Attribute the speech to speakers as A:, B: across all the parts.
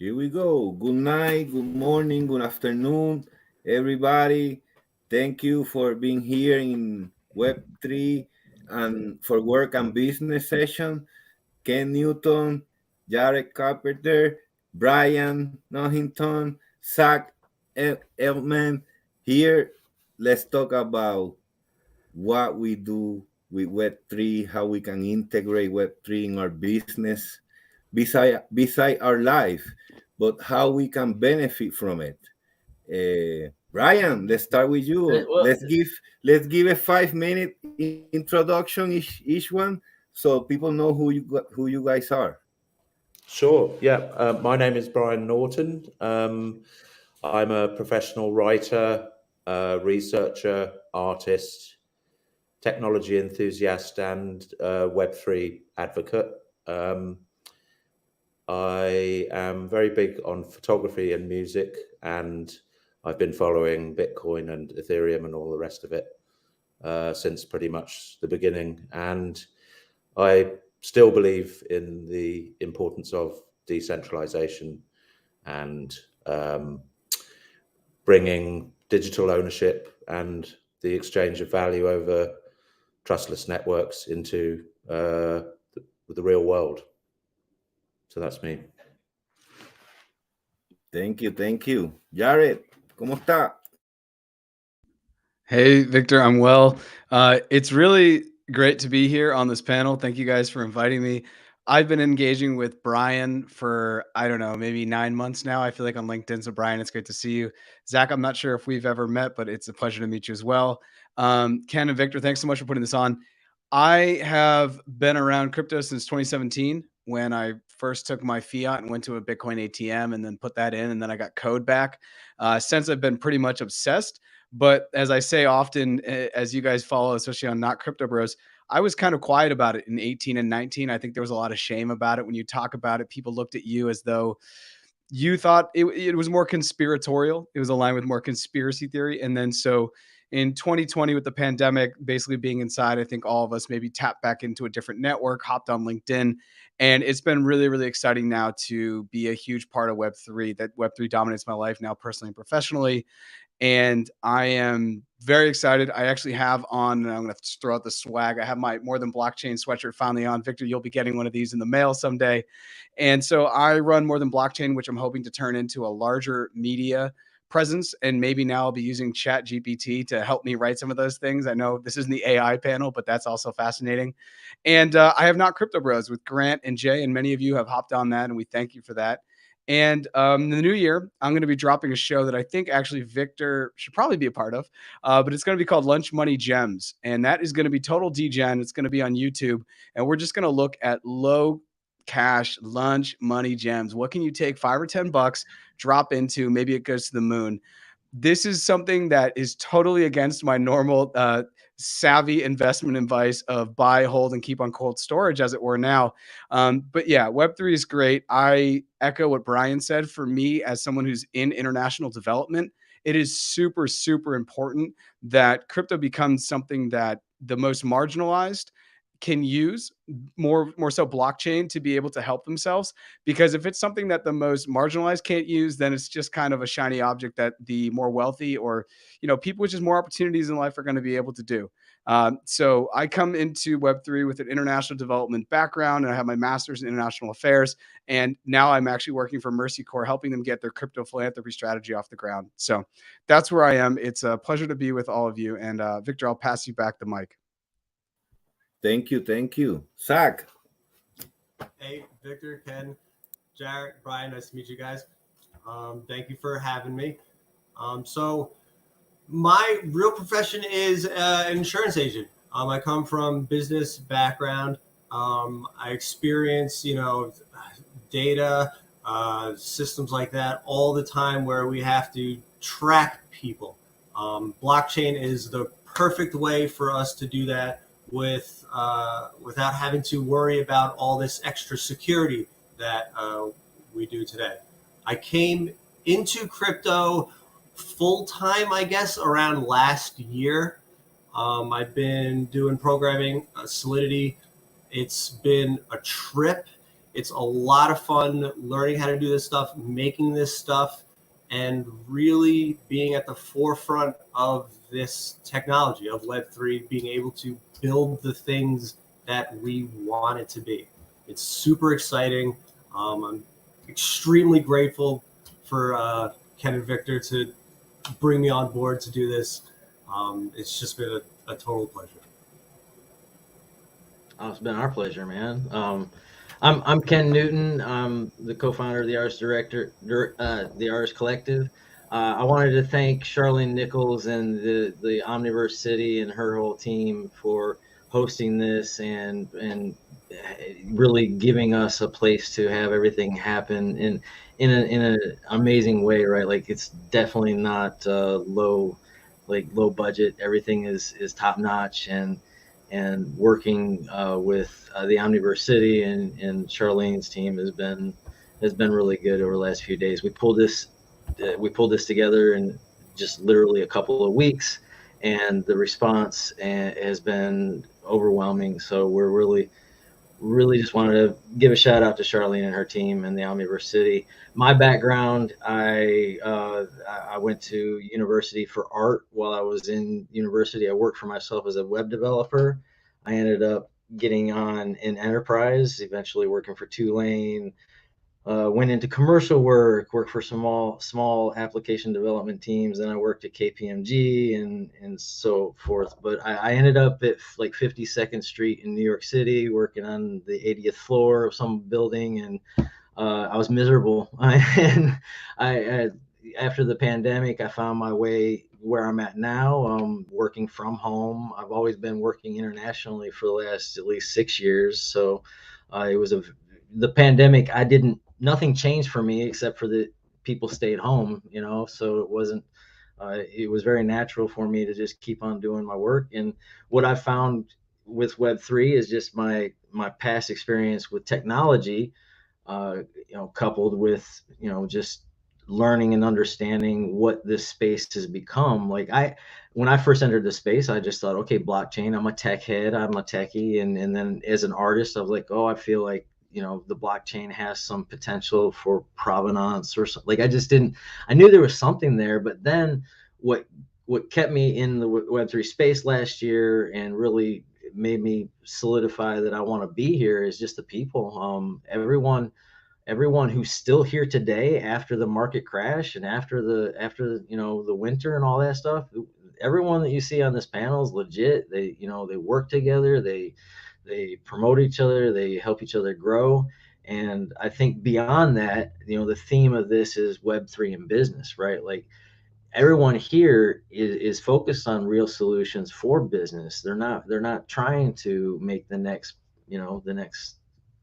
A: Here we go. Good night, good morning, good afternoon, everybody. Thank you for being here in Web3 and for work and business session. Ken Newton, Jared Carpenter, Brian Nohington, Zach Elman. Here, let's talk about what we do with Web3, how we can integrate Web3 in our business, beside our life, but how we can benefit from it. Brian, let's start with you.
B: Well,
A: Let's give a 5 minute introduction each one, so people know who you guys are.
B: sure. Yeah. My name is Brian Norton. I'm a professional writer, researcher, artist, technology enthusiast, and Web3 advocate. Um, I am very big on photography and music, and I've been following Bitcoin and Ethereum and all the rest of it since pretty much the beginning. And I still believe in the importance of decentralization and bringing digital ownership and the exchange of value over trustless networks into the real world. So that's me.
A: Thank you. Jared, ¿cómo está?
C: Hey, Victor, I'm well. It's really great to be here on this panel. Thank you guys for inviting me. I've been engaging with Brian for, I don't know, maybe 9 months now. I feel like on LinkedIn. So, Brian, it's great to see you. Zach, I'm not sure if we've ever met, but it's a pleasure to meet you as well. Ken and Victor, thanks so much for putting this on. I have been around crypto since 2017 when I first took my fiat and went to a Bitcoin ATM and then put that in, and then I got code back. Since I've been pretty much obsessed. But as I say often, as you guys follow, especially on Not Crypto Bros, I was kind of quiet about it in 18 and 19. I think there was a lot of shame about it. When you talk about it, people looked at you as though you thought it was more conspiratorial. It was aligned with more conspiracy theory. And then so in 2020 with the pandemic basically being inside, I think all of us maybe tapped back into a different network, hopped on LinkedIn. And it's been really, really exciting now to be a huge part of Web3. That Web3 dominates my life now personally and professionally. And I am very excited. I actually have on, and I'm going to throw out the swag. I have my More Than Blockchain sweatshirt finally on. Victor, you'll be getting one of these in the mail someday. And so I run More Than Blockchain, which I'm hoping to turn into a larger media presence. And maybe now I'll be using Chat GPT to help me write some of those things. I know this isn't the AI panel, but that's also fascinating. And I have Not Crypto Bros with Grant and Jay, and many of you have hopped on that, and we thank you for that. And in the new year, I'm going to be dropping a show that I think actually Victor should probably be a part of, but it's going to be called Lunch Money Gems. And that is going to be total degen. It's going to be on YouTube. And we're just going to look at low cash lunch money gems. What can you take $5 or $10, drop into? Maybe it goes to the moon. This is something that is totally against my normal savvy investment advice of buy, hold, and keep on cold storage, as it were now. But yeah, Web3 is great. I echo what Brian said. For me, as someone who's in international development, it is super, super important that crypto becomes something that the most marginalized can use, more so blockchain, to be able to help themselves. Because if it's something that the most marginalized can't use, then it's just kind of a shiny object that the more wealthy or people with just more opportunities in life are going to be able to do. So I come into Web3 with an international development background, and I have my master's in international affairs. And now I'm actually working for Mercy Corps, helping them get their crypto philanthropy strategy off the ground. So that's where I am. It's a pleasure to be with all of you. And Victor, I'll pass you back the mic.
A: Thank you. Zach.
D: Hey, Victor, Ken, Jared, Brian, nice to meet you guys. Thank you for having me. So my real profession is an insurance agent. I come from business background. I experience, data, systems like that all the time where we have to track people. Blockchain is the perfect way for us to do that without having to worry about all this extra security that we do today. I came into crypto full time, I guess, around last year. I've been doing programming, Solidity. It's been a trip. It's a lot of fun learning how to do this stuff, making this stuff, and really being at the forefront of this technology of Web3, being able to build the things that we want it to be. It's super exciting. I'm extremely grateful for Ken and Victor to bring me on board to do this. It's just been a total pleasure.
E: Oh, it's been our pleasure, man. I'm Ken Newton. I'm the co-founder of the Artist Director, the Artist Collective. I wanted to thank Charlene Nichols and the Omniverse City and her whole team for hosting this and really giving us a place to have everything happen in an amazing way, right? Like, it's definitely not low budget. Everything is top notch, and working with the Omniverse City and Charlene's team has been really good over the last few days. We pulled this together in just literally a couple of weeks, and the response has been overwhelming. So we're really just wanted to give a shout out to Charlene and her team and the Omniverse City. My background, I went to university for art. While I was in university, I worked for myself as a web developer. I ended up getting on in enterprise, eventually working for Tulane. Went into commercial worked for small application development teams. Then I worked at KPMG and so forth. But I ended up at like 52nd Street in New York City, working on the 80th floor of some building, and I was miserable. And after the pandemic, I found my way where I'm at now, working from home. I've always been working internationally for the last at least 6 years. So it was the pandemic. Nothing changed for me except for the people stayed home, so it was very natural for me to just keep on doing my work. And what I found with Web3 is just my past experience with technology, coupled with, just learning and understanding what this space has become. When I first entered the space, I just thought, okay, blockchain, I'm a tech head, I'm a techie. And then as an artist, I was like, oh, I feel like, the blockchain has some potential for provenance or something. I knew there was something there, but then what kept me in the Web3 space last year and really made me solidify that I want to be here is just the people. Everyone who's still here today after the market crash and after the winter and all that stuff, everyone that you see on this panel is legit. They work together, they promote each other, they help each other grow. And I think beyond that, the theme of this is Web3 and business, right? Like, everyone here is focused on real solutions for business. They're not trying to make the next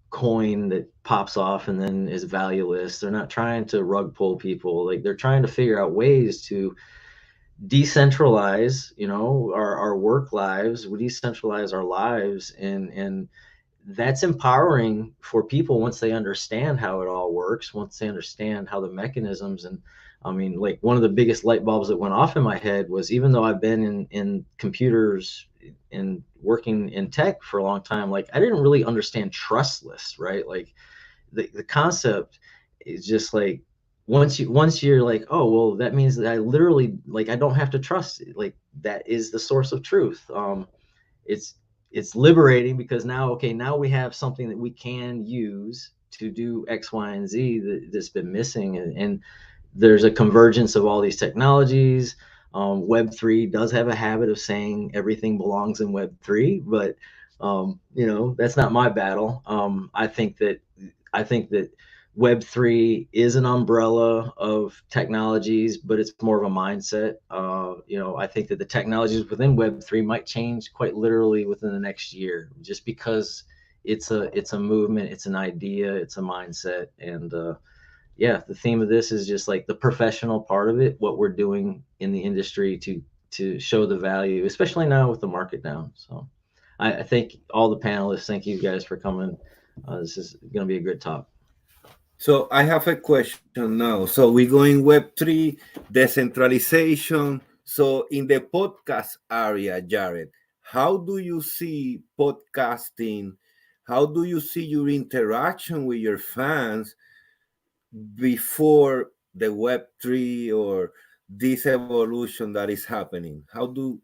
E: coin that pops off and then is valueless. They're not trying to rug pull people. Like, they're trying to figure out ways to decentralize, our work lives. We decentralize our lives, and that's empowering for people once they understand how it all works, once they understand how the mechanisms. And I mean, like, one of the biggest light bulbs that went off in my head was, even though I've been in computers and working in tech for a long time, like, I didn't really understand trustless, right? Like, the concept is just like, once you're like, oh, well, that means that I literally, like, I don't have to trust it. Like, that is the source of truth. It's liberating, because now we have something that we can use to do X, Y, and Z that's been missing. And there's a convergence of all these technologies. Web3 does have a habit of saying everything belongs in Web3, but that's not my battle. I think that Web3 is an umbrella of technologies, but it's more of a mindset. I think that the technologies within Web3 might change quite literally within the next year, just because it's a movement, it's an idea, it's a mindset. And the theme of this is just like the professional part of it, what we're doing in the industry to show the value, especially now with the market down. So I thank all the panelists. Thank you guys for coming. This is going to be a good talk.
A: So I have a question now. So we go in Web3, decentralization. So in the podcast area, Jared, how do you see podcasting how do you see your interaction with your fans before the Web3 or this evolution that is happening? How do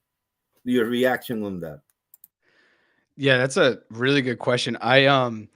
A: your reaction on that?
C: Yeah, that's a really good question. I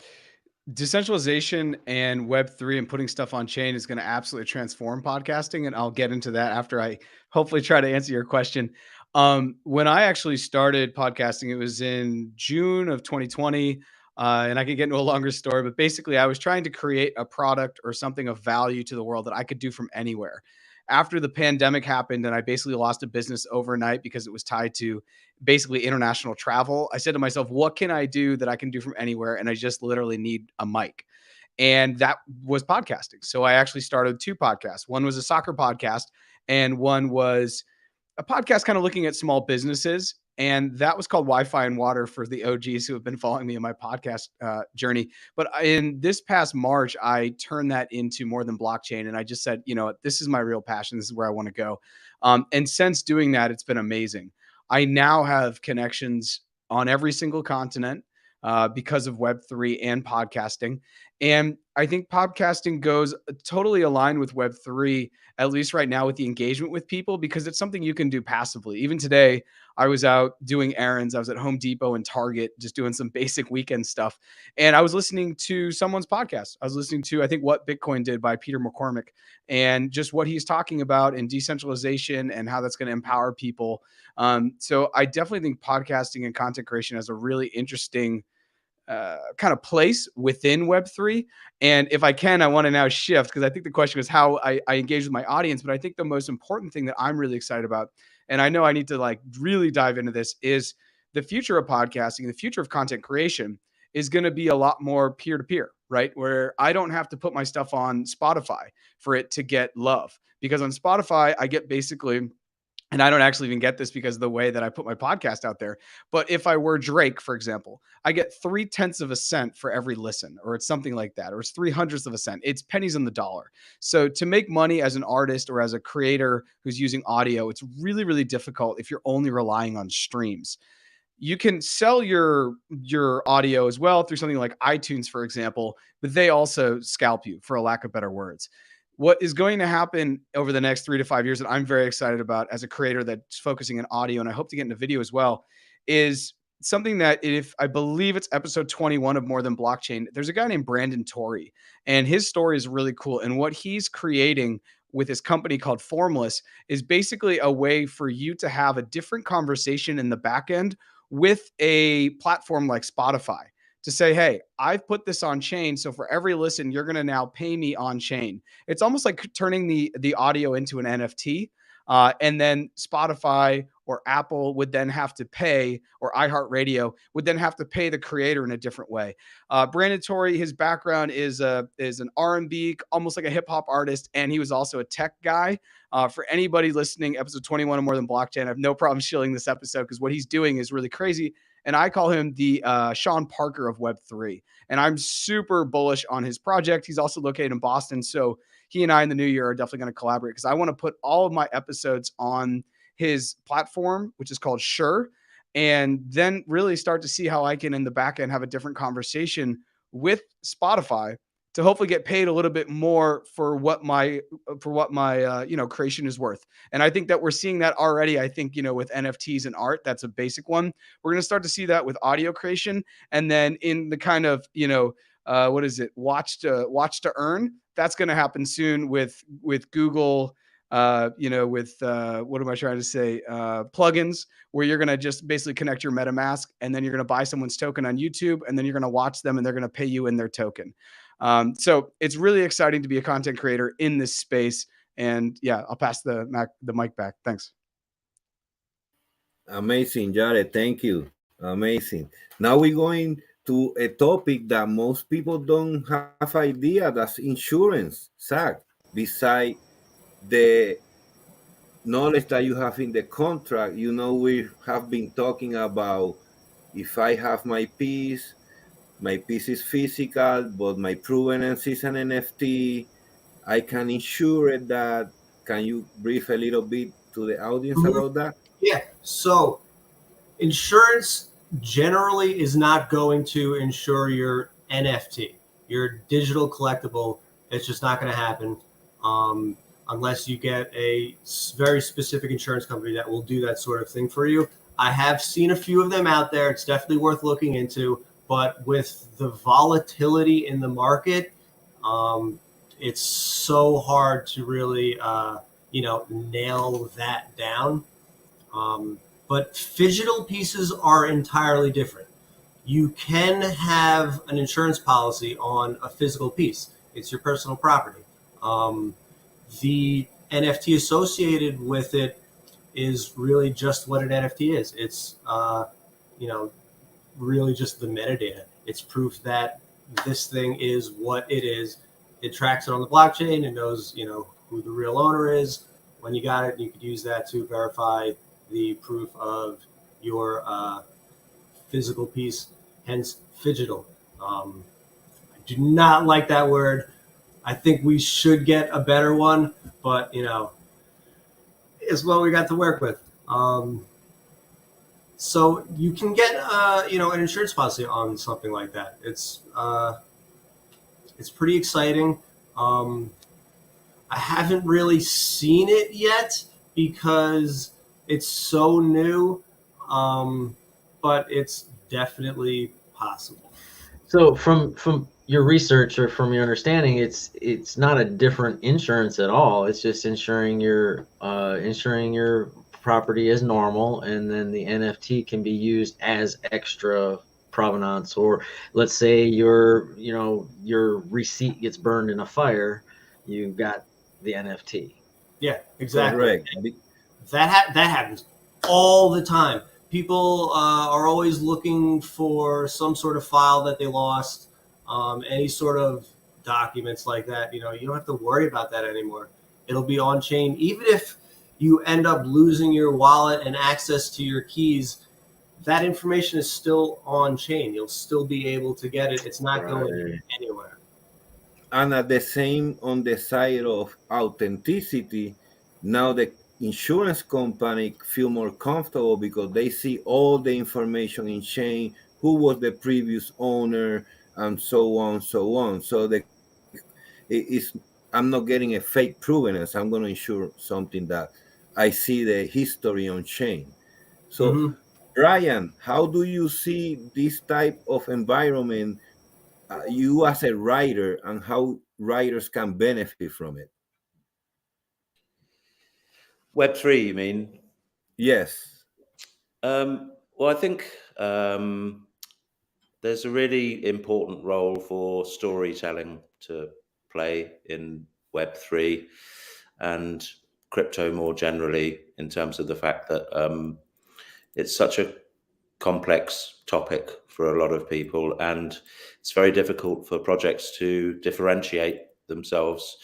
C: decentralization and Web3 and putting stuff on chain is going to absolutely transform podcasting. And I'll get into that after I hopefully try to answer your question. When I actually started podcasting, it was in June of 2020. And I can get into a longer story, but basically, I was trying to create a product or something of value to the world that I could do from anywhere. After the pandemic happened, and I basically lost a business overnight because it was tied to basically international travel, I said to myself, what can I do that I can do from anywhere? And I just literally need a mic. And that was podcasting. So I actually started two podcasts. One was a soccer podcast, and one was a podcast kind of looking at small businesses. And that was called Wi-Fi and Water for the OGs who have been following me in my podcast journey. But in this past March, I turned that into more than blockchain. And I just said, this is my real passion. This is where I want to go. And since doing that, it's been amazing. I now have connections on every single continent because of Web3 and podcasting. And I think podcasting goes totally aligned with Web3, at least right now, with the engagement with people, because it's something you can do passively. Even today, I was out doing errands. I was at Home Depot and Target, just doing some basic weekend stuff. And I was listening to someone's podcast. I was listening to, I think, What Bitcoin Did by Peter McCormick, and just what he's talking about in decentralization and how that's going to empower people. So I definitely think podcasting and content creation has a really interesting kind of place within Web3. And if I can, I want to now shift, because I think the question was how I engage with my audience. But I think the most important thing that I'm really excited about, and I know I need to like really dive into this, is the future of podcasting, the future of content creation is going to be a lot more peer-to-peer, right? Where I don't have to put my stuff on Spotify for it to get love, because on Spotify, I get basically, and I don't actually even get this because of the way that I put my podcast out there. But if I were Drake, for example, I get 0.3 of a cent for every listen, or it's something like that, or it's 0.03 of a cent. It's pennies on the dollar. So to make money as an artist or as a creator who's using audio, it's really, really difficult if you're only relying on streams. You can sell your audio as well through something like iTunes, for example, but they also scalp you, for a lack of better words. What is going to happen over the next 3 to 5 years that I'm very excited about as a creator that's focusing on audio, and I hope to get into video as well, is something that, if I believe it's episode 21 of More Than Blockchain, there's a guy named Brandon Torrey, and his story is really cool. And what he's creating with his company called Formless is basically a way for you to have a different conversation in the back end with a platform like Spotify, to say, hey, I've put this on chain, so for every listen, you're going to now pay me on chain. It's almost like turning the audio into an NFT. And then Spotify or Apple would then have to pay, or iHeartRadio would then have to pay the creator in a different way. Brandon Torrey, his background is an R&B, almost like a hip hop artist, and he was also a tech guy. For anybody listening, episode 21 of More Than Blockchain, I have no problem shilling this episode because what he's doing is really crazy. And I call him the Sean Parker of Web3. And I'm super bullish on his project. He's also located in Boston. So he and I in the new year are definitely going to collaborate, because I want to put all of my episodes on his platform, which is called Sure, and then really start to see how I can, in the back end, have a different conversation with Spotify to hopefully get paid a little bit more for what my creation is worth. And I think that we're seeing that already. I think, with NFTs and art, that's a basic one. We're going to start to see that with audio creation, and then in the kind of, what is it? Watch to earn. That's going to happen soon with Google, with what am I trying to say? Plugins, where you're going to just basically connect your MetaMask, and then you're going to buy someone's token on YouTube, and then you're going to watch them, and they're going to pay you in their token. So it's really exciting to be a content creator in this space. And yeah, I'll pass the mic back. Thanks.
A: Amazing, Jared. Thank you. Amazing. Now we're going to a topic that most people don't have idea. That's insurance, Zach. Beside the knowledge that you have in the contract, we have been talking about, if I have my piece is physical, but my provenance is an NFT, I can insure it. That, can you brief a little bit to the audience about that?
D: Yeah. So insurance generally is not going to insure your NFT, your digital collectible. It's just not going to happen unless you get a very specific insurance company that will do that sort of thing for you. I have seen a few of them out there. It's definitely worth looking into. But with the volatility in the market, it's so hard to really, nail that down. But phygital pieces are entirely different. You can have an insurance policy on a physical piece. It's your personal property. The NFT associated with it is really just what an NFT is. It's, really just the metadata. It's proof that this thing is what it is. It tracks it on the blockchain. It knows, who the real owner is. When you got it, you could use that to verify the proof of your physical piece, hence phygital. I do not like that word. I think we should get a better one, but it's what we got to work with. So you can get an insurance policy on something like that. It's pretty exciting. I haven't really seen it yet because it's so new, but it's definitely possible.
E: So from your research or from your understanding, it's not a different insurance at all. It's just insuring your property as normal, and then the NFT can be used as extra provenance. Or let's say your receipt gets burned in a fire, you've got the NFT.
D: Yeah, exactly.
A: Correct.
D: That happens all the time. People are always looking for some sort of file that they lost, any sort of documents like that. You don't have to worry about that anymore. It'll be on chain. Even if you end up losing your wallet and access to your keys, that information is still on chain. You'll still be able to get it. It's not going anywhere.
A: And at the same, on the side of authenticity, now the insurance company feel more comfortable because they see all the information in chain, who was the previous owner, and so on, so on. So I'm not getting a fake provenance. I'm going to insure something that I see the history on chain. So, Ryan, how do you see this type of environment, you as a writer, and how writers can benefit from it?
B: Web3, you mean?
A: Yes.
B: Well, I think there's a really important role for storytelling to play in Web3 and crypto more generally, in terms of the fact that it's such a complex topic for a lot of people, and it's very difficult for projects to differentiate themselves.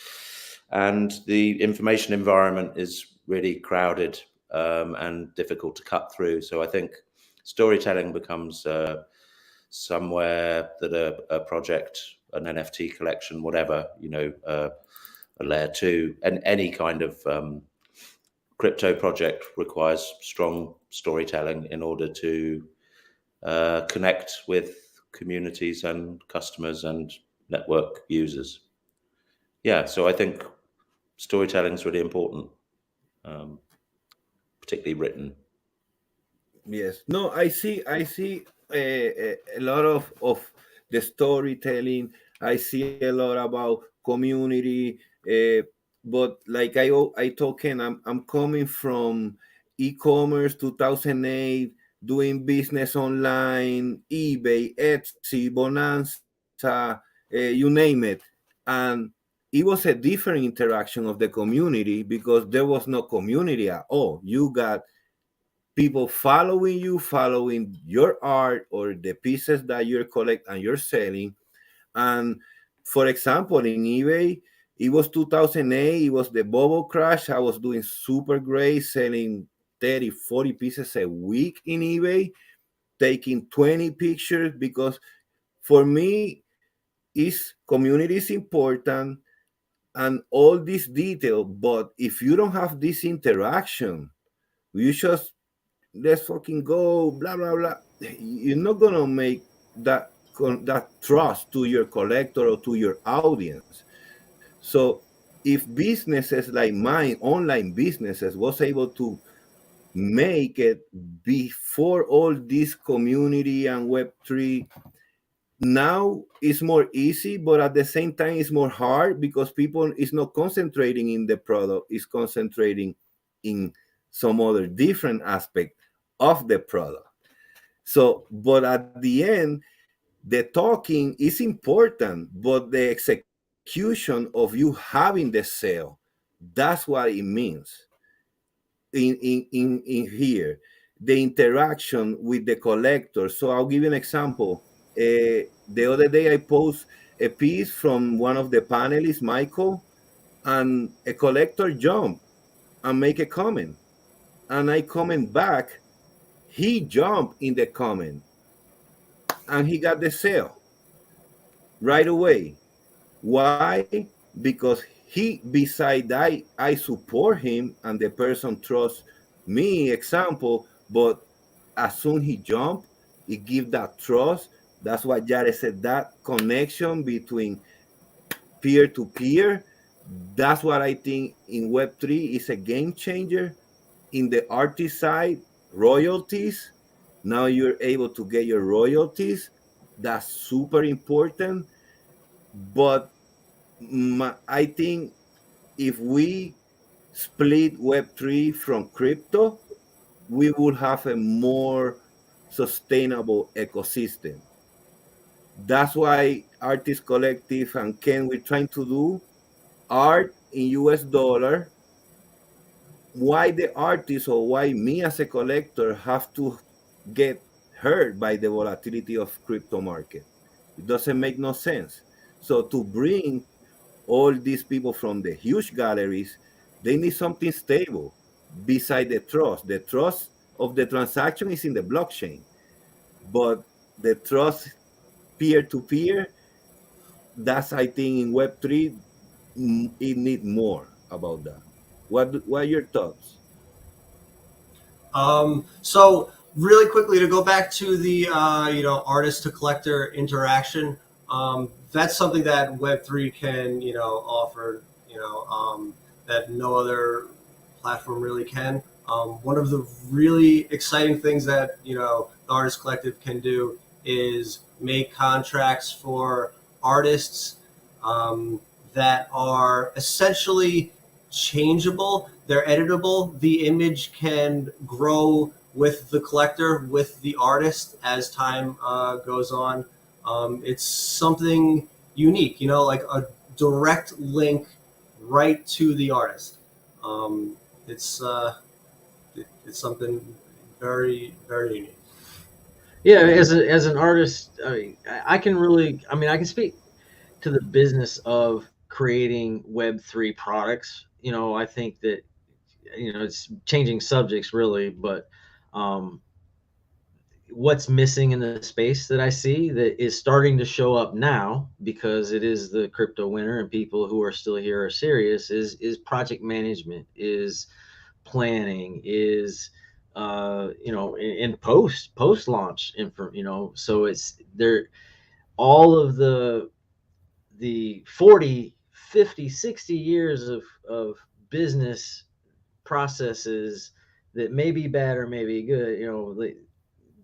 B: And the information environment is really crowded and difficult to cut through. So I think storytelling becomes somewhere that a project, an NFT collection, whatever, a layer 2, and any kind of crypto project requires strong storytelling in order to connect with communities and customers and network users. Yeah, so I think storytelling is really important, particularly written.
A: Yes. No, I see a lot of the storytelling. I see a lot about community, but like I talking, I'm coming from e-commerce 2008, doing business online, eBay, Etsy, Bonanza, you name it, and it was a different interaction of the community because there was no community at all. You got people following you, following your art or the pieces that you're collecting and you're selling. And for example, in eBay, it was 2008, it was the bubble crash. I was doing super great, selling 30, 40 pieces a week in eBay, taking 20 pictures, because for me, community is important and all this detail. But if you don't have this interaction, you just let's fucking go, blah blah blah. you're not gonna make that trust to your collector or to your audience. So if businesses like mine, online businesses, was able to make it before all this community and Web3, now it's more easy, but at the same time it's more hard because people is not concentrating in the product, is concentrating in some other different aspect of the product. So, but at the end, the talking is important, but the execution of you having the sale, that's what it means in here. The interaction with the collector. So I'll give you an example. The other day I post a piece from one of the panelists, Michael, and a collector jumped and make a comment. And I comment back. He jumped in the comment and he got the sale right away. Why? Because he, beside I support him and the person trusts me, example, but as soon he jump, it give that trust. That's what Jared said, that connection between peer to peer. That's what I think in Web3 is a game changer. In the artist side, royalties. Now you're able to get your royalties. That's super important. But I think if we split Web3 from crypto, we will have a more sustainable ecosystem. That's why Artist Collective and Ken, we're trying to do art in US dollar. Why the artist or why me as a collector have to get hurt by the volatility of crypto market? It doesn't make no sense. So to bring all these people from the huge galleries, they need something stable beside the trust. The trust of the transaction is in the blockchain, but the trust peer to peer, that's I think in Web3 it need more about that. What are your thoughts?
D: So really quickly to go back to the artist to collector interaction, that's something that Web3 can offer, that no other platform really can. One of the really exciting things that the artist collective can do is make contracts for artists that are essentially changeable. They're editable. The image can grow with the collector, with the artist as time goes on. It's something unique, like a direct link right to the artist. It's something very, very unique.
E: Yeah, as an artist, I can speak to the business of creating Web3 products. I think that it's changing subjects really, but what's missing in the space that I see that is starting to show up now, because it is the crypto winter and people who are still here are serious, is project management, is planning, is in post launch info, so it's there, all of the 40, 50, 60 years of business processes that may be bad or may be good,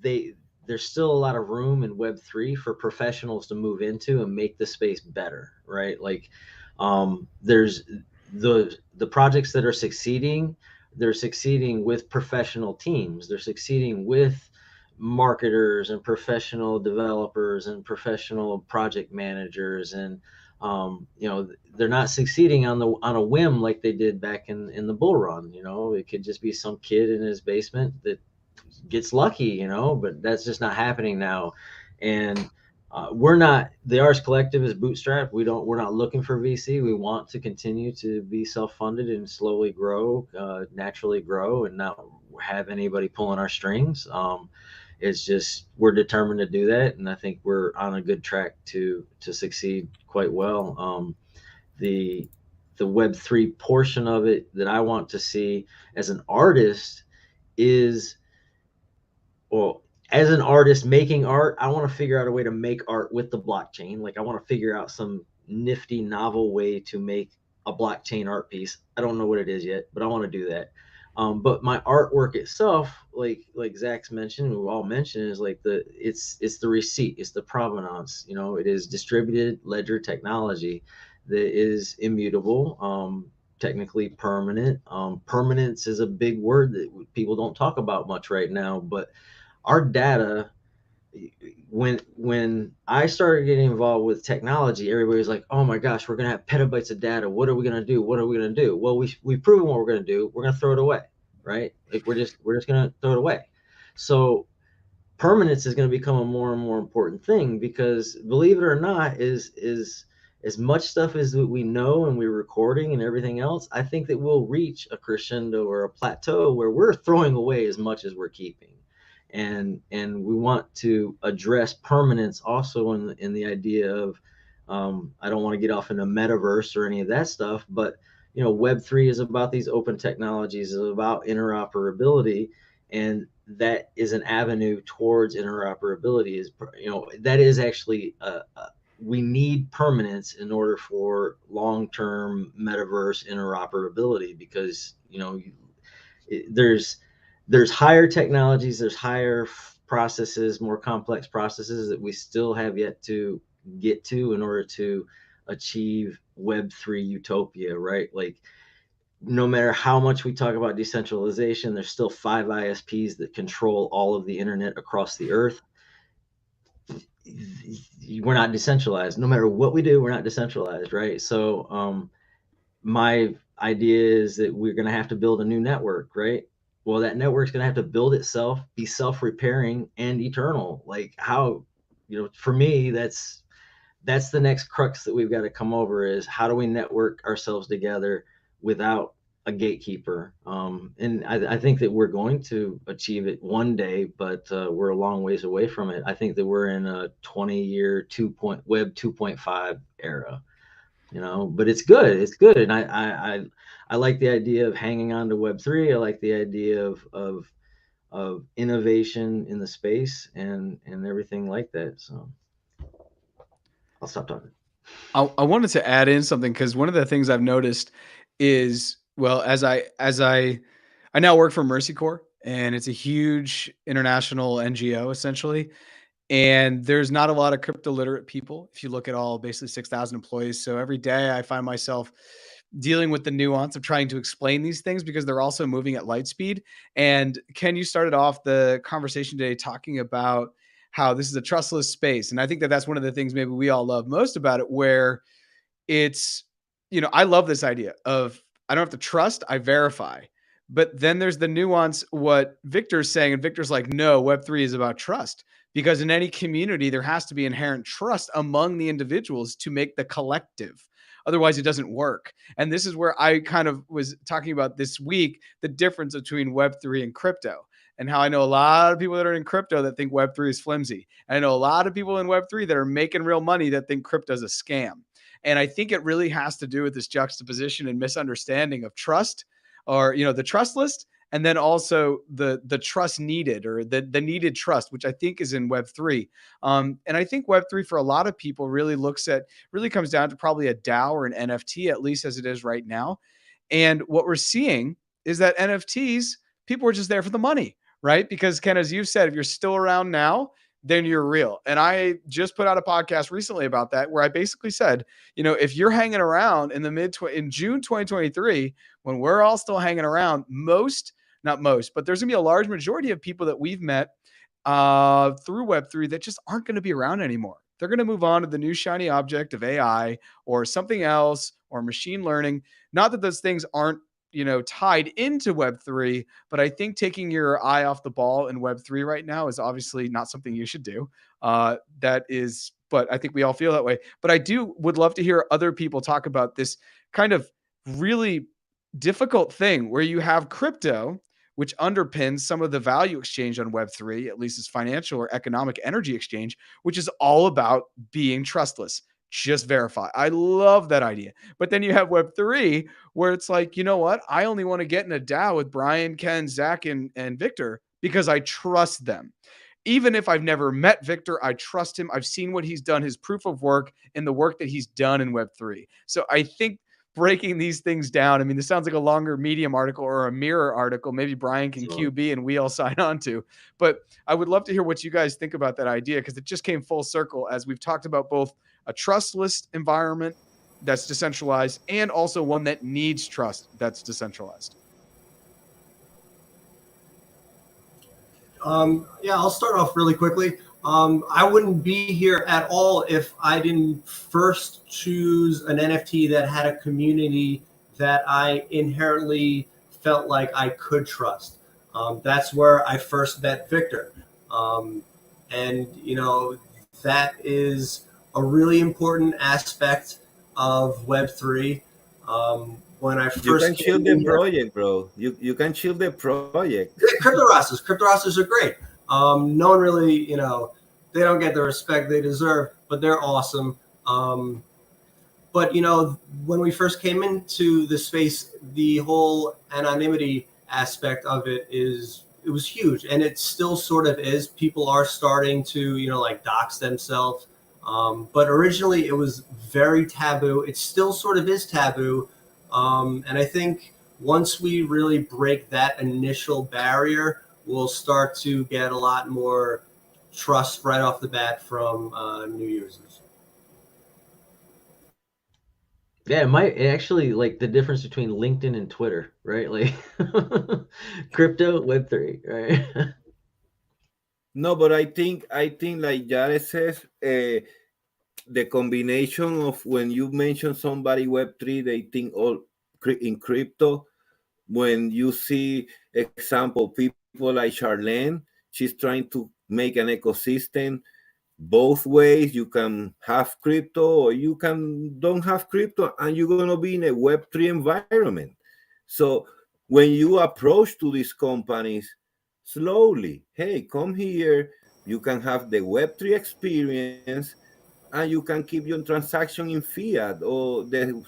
E: there's still a lot of room in Web3 for professionals to move into and make the space better, right? Like there's the projects that are succeeding, they're succeeding with professional teams, they're succeeding with marketers and professional developers and professional project managers, and they're not succeeding on a whim like they did back in the bull run. It could just be some kid in his basement that gets lucky, but that's just not happening now. And we're not, the Arts Collective is bootstrapped. We're not looking for VC. We want to continue to be self-funded and slowly grow, naturally grow, and not have anybody pulling our strings. It's just, we're determined to do that, and I think we're on a good track to succeed quite well. The Web3 portion of it that I want to see as an artist is, well, as an artist making art, I want to figure out a way to make art with the blockchain. Like I want to figure out some nifty, novel way to make a blockchain art piece. I don't know what it is yet, but I want to do that. But my artwork itself, like Zach's mentioned, we've all mentioned, is like it's the receipt, it's the provenance. You know, it is distributed ledger technology that is immutable, technically permanent. Permanence is a big word that people don't talk about much right now, but our data, when I started getting involved with technology, everybody was like, oh my gosh, we're gonna have petabytes of data. What are we gonna do? What are we gonna do? Well, we've proven what we're gonna do. We're gonna throw it away, right? Like we're just gonna throw it away. So permanence is going to become a more and more important thing, because believe it or not, is as much stuff as we know and we're recording and everything else, I think that we'll reach a crescendo or a plateau where we're throwing away as much as we're keeping. And we want to address permanence also in the idea of, I don't want to get off into metaverse or any of that stuff, but you know, Web3 is about these open technologies, is about interoperability, and that is an avenue towards interoperability. Is, you know, that is actually we need permanence in order for long-term metaverse interoperability, because you know, there's higher technologies, there's higher processes, more complex processes that we still have yet to get to in order to achieve Web3 utopia, right? Like no matter how much we talk about decentralization, there's still 5 ISPs that control all of the internet across the earth. We're not decentralized. No matter what we do, we're not decentralized, right? So my idea is that we're going to have to build a new network, right? Well, that network's going to have to build itself, be self-repairing and eternal. Like how, you know, for me, that's the next crux that we've got to come over, is how do we network ourselves together without a gatekeeper? And I think that we're going to achieve it one day, but we're a long ways away from it. I think that we're in a 20-year Web 2.5 era, you know, but it's good. It's good. And I like the idea of hanging on to Web3. I like the idea of innovation in the space and everything like that. So I'll stop talking.
C: I wanted to add in something, because one of the things I've noticed is, well, as I now work for Mercy Corps, and it's a huge international NGO essentially. And there's not a lot of crypto literate people. If you look at all basically 6,000 employees. So every day I find myself dealing with the nuance of trying to explain these things, because they're also moving at light speed. And Ken, you started off the conversation today talking about how this is a trustless space. And I think that that's one of the things maybe we all love most about it, where it's, you know, I love this idea of, I don't have to trust, I verify. But then there's the nuance, what Victor's saying, and Victor's like, no, Web3 is about trust, because in any community, there has to be inherent trust among the individuals to make the collective. Otherwise, it doesn't work. And this is where I kind of was talking about this week, the difference between Web3 and crypto, and how I know a lot of people that are in crypto that think Web3 is flimsy. And I know a lot of people in Web3 that are making real money that think crypto is a scam. And I think it really has to do with this juxtaposition and misunderstanding of trust, or, you know, the trust list, and then also the trust needed, or the needed trust, which I think is in Web3. And I think Web3 for a lot of people really comes down to probably a DAO or an NFT, at least as it is right now. And what we're seeing is that NFTs, people are just there for the money, right? Because Ken, as you've said, if you're still around now, then you're real. And I just put out a podcast recently about that, where I basically said, you know, if you're hanging around in in June 2023, when we're all still hanging around, not most, but there's gonna be a large majority of people that we've met through Web3 that just aren't going to be around anymore. They're going to move on to the new shiny object of AI or something else, or machine learning. Not that those things aren't, you know, tied into Web3, but I think taking your eye off the ball in Web3 right now is obviously not something you should do. But I think we all feel that way. But I would love to hear other people talk about this kind of really difficult thing where you have crypto, which underpins some of the value exchange on Web3, at least as financial or economic energy exchange, which is all about being trustless. Just verify. I love that idea. But then you have Web3, where it's like, you know what? I only want to get in a DAO with Brian, Ken, Zach, and Victor because I trust them. even if I've never met Victor, I trust him. I've seen what he's done, his proof of work, and the work that he's done in Web3. So I think breaking these things down, I mean, this sounds like a longer Medium article or a Mirror article. Maybe Brian can QB and we all sign on to. But I would love to hear what you guys think about that idea, because it just came full circle as we've talked about both a trustless environment that's decentralized and also one that needs trust that's decentralized.
D: Yeah, I'll start off really quickly. I wouldn't be here at all if I didn't first choose an NFT that had a community that I inherently felt like I could trust. That's where I first met Victor. And, you know, that is a really important aspect of Web3. When I first
A: you can shield the project, bro. You can shield the project.
D: Crypto Rastas are great. No one really, you know, they don't get the respect they deserve, but they're awesome. But you know, when we first came into the space, the whole anonymity aspect of it was huge, and it still sort of is. People are starting to, you know, like dox themselves. But originally it was very taboo. It still sort of is taboo. And I think once we really break that initial barrier, we'll start to get a lot more trust right off the bat from new users.
E: Yeah, it actually, like, the difference between LinkedIn and Twitter, right? Like crypto, Web3, right?
A: No, but I think like Jared says, the combination of when you mention somebody Web3, they think all in crypto. When you see, example, people like Charlene, she's trying to make an ecosystem both ways. You can have crypto or you don't have crypto, and you're going to be in a Web3 environment. So when you approach to these companies slowly, hey, come here, you can have the Web3 experience, and you can keep your transaction in fiat or the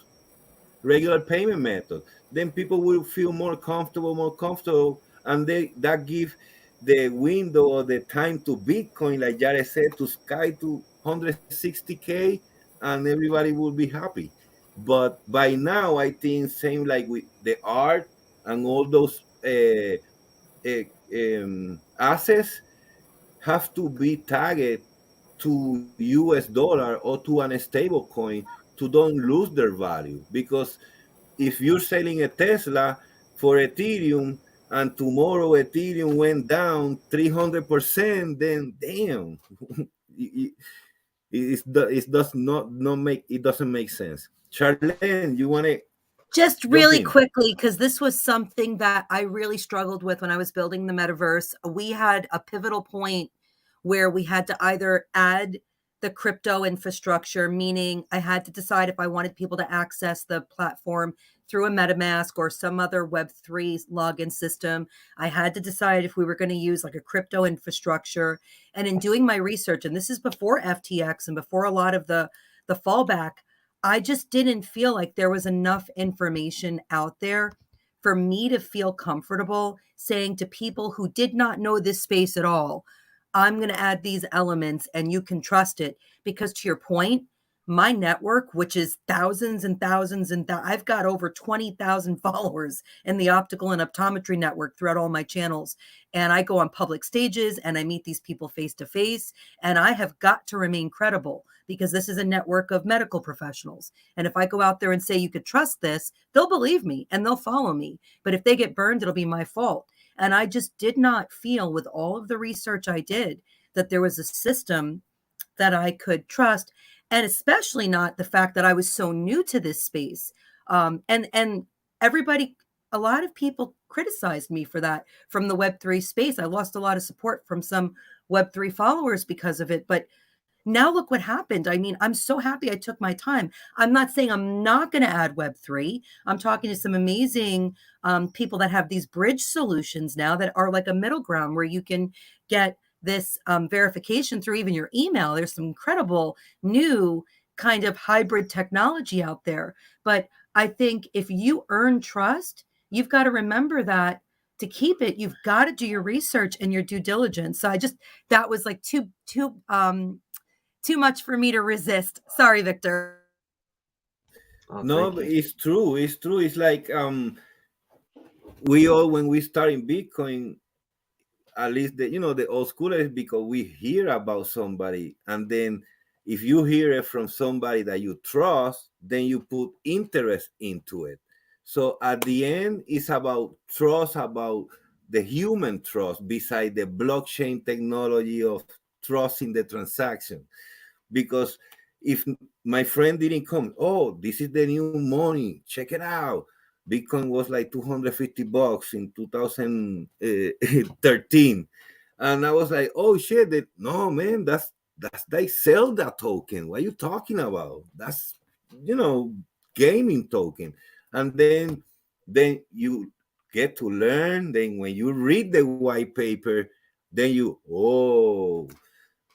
A: regular payment method. Then people will feel more comfortable, and that give the window or the time to Bitcoin, like Jared said, to sky to 160K, and everybody will be happy. But by now, I think same like with the art and all those assets have to be tagged to US dollar or to an stable coin to don't lose their value. Because if you're selling a Tesla for Ethereum and tomorrow Ethereum went down 300%, then damn, it doesn't make sense. Charlene, you want to
F: just really quickly, because this was something that I really struggled with when I was building the metaverse. We had a pivotal point where we had to either add the crypto infrastructure, meaning I had to decide if I wanted people to access the platform through a MetaMask or some other Web3 login system. I had to decide if we were going to use like a crypto infrastructure. And in doing my research, and this is before FTX and before a lot of the fallback, I just didn't feel like there was enough information out there for me to feel comfortable saying to people who did not know this space at all, I'm going to add these elements and you can trust it. Because to your point, my network, which is thousands and thousands, and I've got over 20,000 followers in the optical and optometry network throughout all my channels. And I go on public stages and I meet these people face to face. And I have got to remain credible because this is a network of medical professionals. And if I go out there and say, you could trust this, they'll believe me and they'll follow me. But if they get burned, it'll be my fault. And I just did not feel, with all of the research I did, that there was a system that I could trust. And especially not the fact that I was so new to this space. And everybody, a lot of people criticized me for that from the Web3 space. I lost a lot of support from some Web3 followers because of it. But now look what happened. I mean, I'm so happy I took my time. I'm not saying I'm not going to add Web3. I'm talking to some amazing people that have these bridge solutions now that are like a middle ground where you can get this verification through even your email. There's some incredible new kind of hybrid technology out there. But I think if you earn trust, you've got to remember that to keep it, you've got to do your research and your due diligence. So that was like too much for me to resist. Sorry, Victor.
E: Oh,
A: No,
E: thank
A: but
E: you.
A: it's true. It's true. It's like we all, when we start in Bitcoin, at least the old schoolers, because we hear about somebody, and then if you hear it from somebody that you trust, then you put interest into it. So at the end, it's about trust, about the human trust beside the blockchain technology of trusting the transaction. Because if my friend didn't come, oh, this is the new money, check it out. Bitcoin was like $250 in 2013. And I was like, oh shit, no man, that's they sell that token. What are you talking about? That's gaming token. And then you get to learn. Then when you read the white paper, then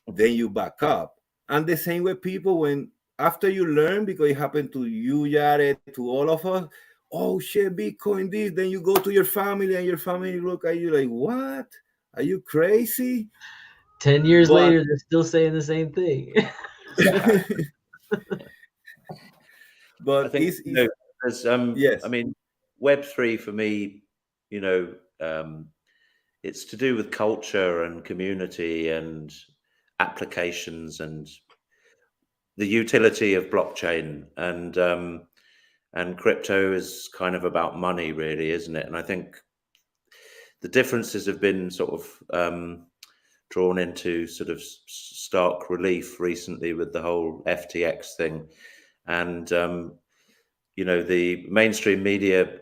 A: then you back up. And the same way people, when after you learn, because it happened to you, Jared, to all of us, oh shit, Bitcoin this, then you go to your family and your family look at you like, what? Are you crazy?
E: 10 years
A: But
E: later, they're still saying the same thing.
A: but
B: I think there's
A: yes.
B: I mean, Web3 for me, it's to do with culture and community and applications and the utility of blockchain, and crypto is kind of about money, really, isn't it? And I think the differences have been sort of drawn into sort of stark relief recently with the whole FTX thing. And the mainstream media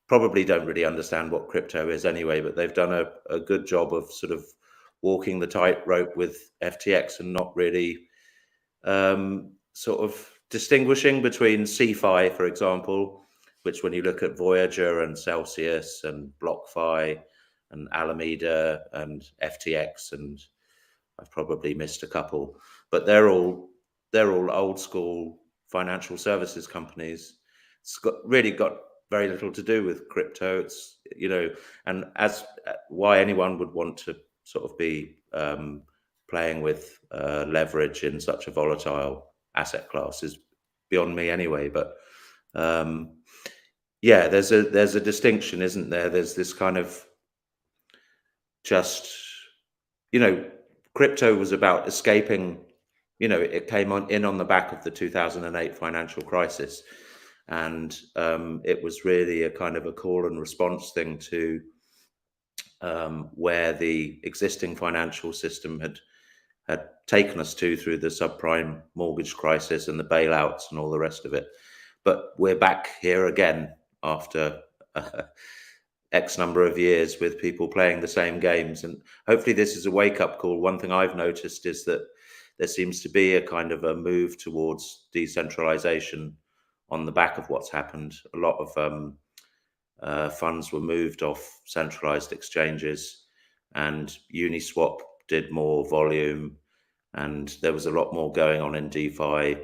B: probably don't really understand what crypto is anyway, but they've done a good job of sort of walking the tightrope with FTX and not really sort of distinguishing between CeFi, for example, which when you look at Voyager and Celsius and BlockFi and Alameda and FTX, and I've probably missed a couple, but they're all old school financial services companies. It's really got very little to do with crypto. It's and as why anyone would want to sort of be playing with leverage in such a volatile asset class is beyond me anyway. But yeah, there's a distinction, isn't there? There's this kind of just crypto was about escaping. It came in on the back of the 2008 financial crisis, and it was really a kind of a call and response thing to where the existing financial system had taken us to through the subprime mortgage crisis and the bailouts and all the rest of it. But we're back here again after X number of years with people playing the same games. And hopefully this is a wake-up call. One thing I've noticed is that there seems to be a kind of a move towards decentralization on the back of what's happened. A lot of funds were moved off centralized exchanges, and Uniswap did more volume, and there was a lot more going on in DeFi.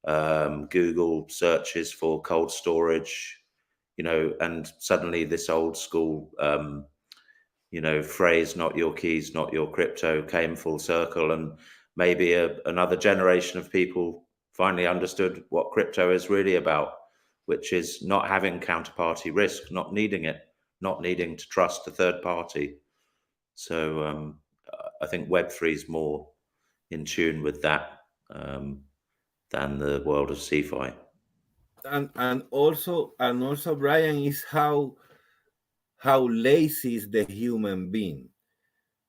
B: Google searches for cold storage, and suddenly this old school, phrase, not your keys, not your crypto, came full circle. And maybe another generation of people finally understood what crypto is really about, which is not having counterparty risk, not needing it, not needing to trust a third party. So I think Web3 is more in tune with that than the world of CeFi.
A: And also Brian, is how lazy is the human being,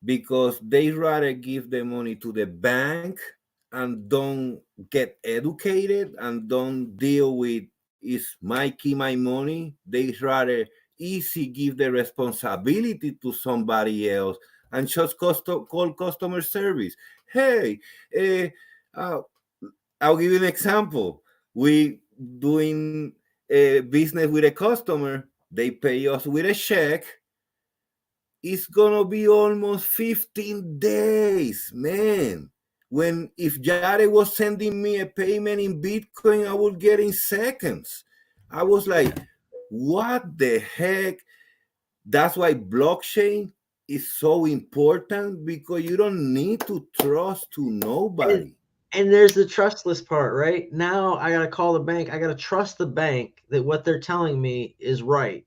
A: because they rather give the money to the bank and don't get educated and don't deal with, is my key my money. They rather easy give the responsibility to somebody else and just call customer service. Hey, I'll give you an example. We doing a business with a customer. They pay us with a check. It's gonna be almost 15 days, man. When if Jared was sending me a payment in Bitcoin, I would get in seconds. I was like, what the heck? That's why blockchain is so important, because you don't need to trust to nobody.
E: And there's the trustless part, right? Now I got to call the bank. I got to trust the bank that what they're telling me is right.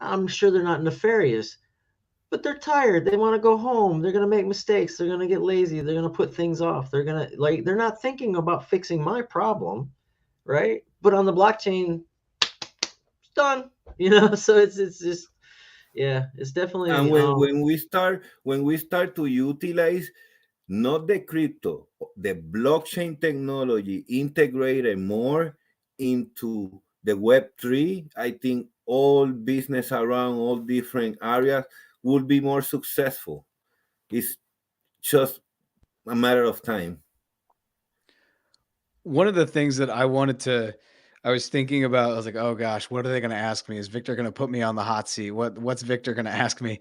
E: I'm sure they're not nefarious, but they're tired. They want to go home. They're going to make mistakes. They're going to get lazy. They're going to put things off. They're going to they're not thinking about fixing my problem, right? But on the blockchain, it's done, so it's just, yeah, it's definitely.
A: And when we start to utilize not the crypto, the blockchain technology integrated more into the Web3, I think all business around all different areas will be more successful. It's just a matter of time.
C: One of the things that I was thinking about, I was like, oh gosh, what are they going to ask me? Is Victor going to put me on the hot seat? What's Victor going to ask me?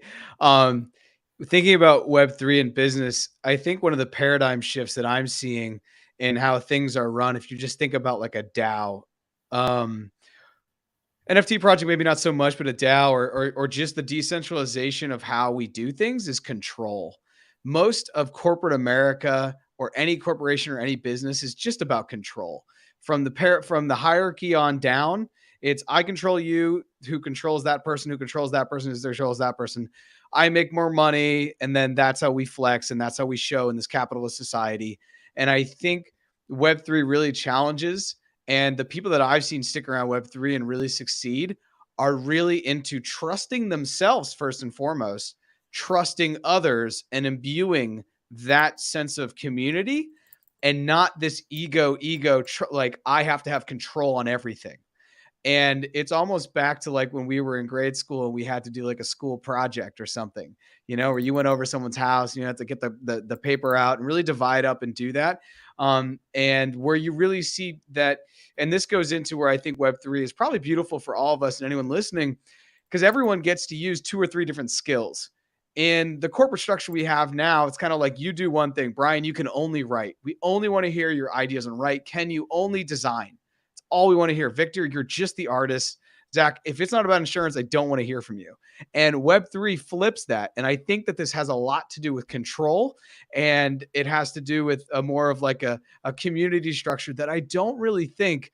C: Thinking about Web3 and business, I think one of the paradigm shifts that I'm seeing in how things are run, if you just think about like a DAO, NFT project, maybe not so much, but a DAO or just the decentralization of how we do things is control. Most of corporate America or any corporation or any business is just about control. From the hierarchy on down, it's I control you, who controls that person, who controls that person, who controls that person. I make more money, and then that's how we flex, and that's how we show in this capitalist society. And I think Web3 really challenges, and the people that I've seen stick around Web3 and really succeed are really into trusting themselves first and foremost, trusting others, and imbuing that sense of community, and not this ego, like I have to have control on everything. And it's almost back to like when we were in grade school and we had to do like a school project or something, where you went over someone's house, and you had to get the paper out and really divide up and do that. And where you really see that, and this goes into where I think Web3 is probably beautiful for all of us and anyone listening, because everyone gets to use 2 or 3 different skills. In the corporate structure we have now, it's kind of like you do one thing. Brian, you can only write. We only want to hear your ideas and write. Ken, you only design. It's all we want to hear. Victor, you're just the artist. Zach, if it's not about insurance, I don't want to hear from you. And Web3 flips that. And I think that this has a lot to do with control, and it has to do with a more of like a community structure that I don't really think,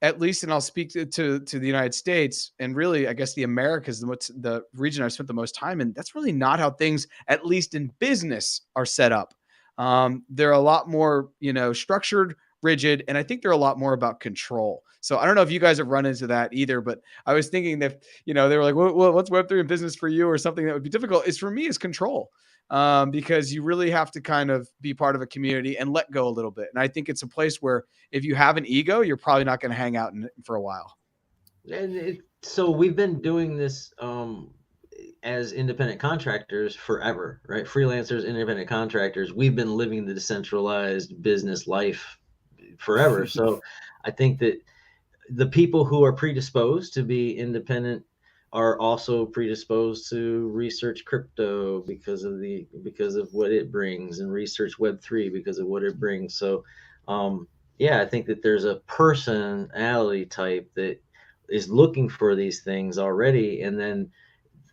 C: at least, and I'll speak to the United States, and really, I guess the Americas, the region I've spent the most time in, that's really not how things, at least in business, are set up. They're a lot more, structured, rigid, and I think they're a lot more about control. So I don't know if you guys have run into that either, but I was thinking that, they were like, well, what's Web3 in business for you, or something that would be difficult is for me is control. Because you really have to kind of be part of a community and let go a little bit. And I think it's a place where if you have an ego, you're probably not going to hang out in it for a while.
E: And so we've been doing this as independent contractors forever, right? Freelancers, independent contractors. We've been living the decentralized business life forever. So I think that the people who are predisposed to be independent are also predisposed to research crypto because of what it brings, and research Web3 because of what it brings. So I think that there's a personality type that is looking for these things already, and then